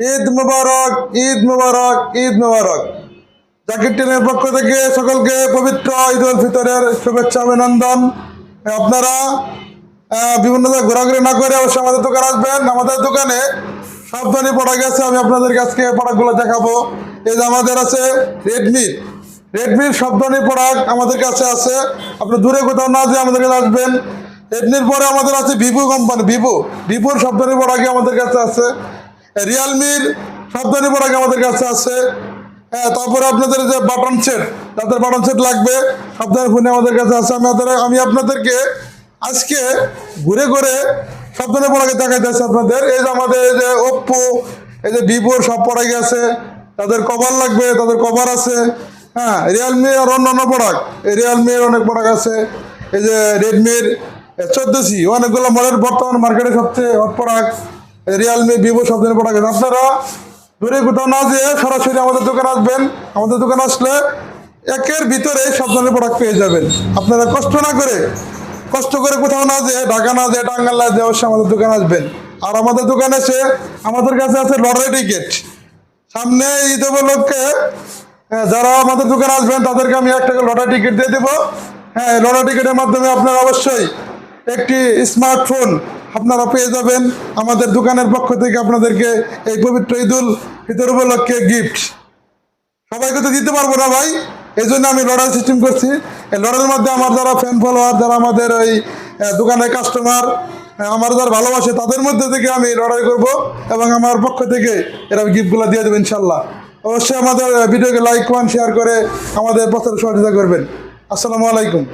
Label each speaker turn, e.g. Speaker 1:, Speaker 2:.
Speaker 1: ঈদ মুবারক, ঈদ মুবারক, ঈদ মুবারক। জাকির টিমের পক্ষ থেকে সকলকে পবিত্র ঈদ উল ফিতরের শুভেচ্ছা অভিনন্দন। আপনারা বিভিন্ন জায়গায় ঘোরাঘুরি না করে অবশ্যই আমাদের দোকানে আসবেন। আমাদের দোকানে সব ধরনের প্রোডাক্ট আছে, আমি আপনাদের কাছে প্রোডাক্টগুলো দেখাবো। এই যে আমাদের আছে রেডমির সব ধরনের প্রোডাক্ট আমাদের কাছে আছে। আপনি দূরে কোথাও না যেয়ে আমাদের কাছে আসবেন। রেডমির পরে আমাদের আছে ভিভো কোম্পানি, ভিভোর সব ধরনের প্রোডাক্ট আমাদের কাছে আছে। রিয়েলমির সব ধরনের প্রোডাক্ট আমাদের কাছে আছে। তারপরে আপনাদের যে বাটন সেট, যাদের বাটন সেট লাগবে সব ধরনের ফোনে আমাদের কাছে আছে। আমি আপনাদেরকে আজকে ঘুরে ঘুরে সব ধরনের প্রোডাক্ট দেখাইতেছি আপনাদের। এই যে আমাদের এই যে ওপ্পো, এই যে ভিভোর সব প্রোডাক্ট আছে। তাদের কভার লাগবে, তাদের কভার আছে। হ্যাঁ, রিয়েলমি আর অন্যান্য প্রোডাক্ট, রিয়েলমির অনেক প্রোডাক্ট আছে। এই যে রেডমির 14C, অনেকগুলো মডেল বর্তমান মার্কেটে সবচেয়ে হট প্রোডাক্ট। রিয়েলমি, ভিভো সব ধরনের প্রোডাক্ট আছে। আপনারা দূরে কোথাও না যেয়ে সরাসরি আমাদের দোকানে আসবেন। আমাদের দোকানে আসলে একের ভিতরে সব ধরনের প্রোডাক্ট পেয়ে যাবেন। আপনারা কষ্ট করে কোথাও না যেয়ে, ঢাকা না যেয়ে, টাঙ্গাইল না যেয়ে অবশ্যই আমাদের দোকানে আসবেন। আর আমাদের দোকানে এসে আমাদের কাছে আছে লটারি টিকিট। সামনে ঈদ উপলক্ষে যারা আমাদের দোকানে আসবেন তাদেরকে আমি একটা লটারি টিকিট দিয়ে দেবো। হ্যাঁ, লটারি টিকিটের মাধ্যমে আপনারা অবশ্যই একটি স্মার্টফোন আপনারা পেয়ে যাবেন আমাদের দোকানের পক্ষ থেকে। আপনাদেরকে এই পবিত্র ঈদ উল ফিতর উপলক্ষে গিফট সবাইকে তো দিতে পারবো না ভাই, এই জন্য আমি লটারি সিস্টেম করছি। এই লটারির মধ্যে আমার যারা ফ্যান ফলোয়ার, যারা আমাদের ওই দোকানের কাস্টমার, আমার যারা ভালোবাসে, তাদের মধ্যে থেকে আমি লটারি করব এবং আমার পক্ষ থেকে এরা গিফটগুলো দিয়ে দেবো ইনশাল্লাহ। অবশ্যই আমাদের ভিডিওকে লাইক কমেন্ট শেয়ার করে আমাদের প্রচার সহযোগিতা করবেন। আসসালামু আলাইকুম।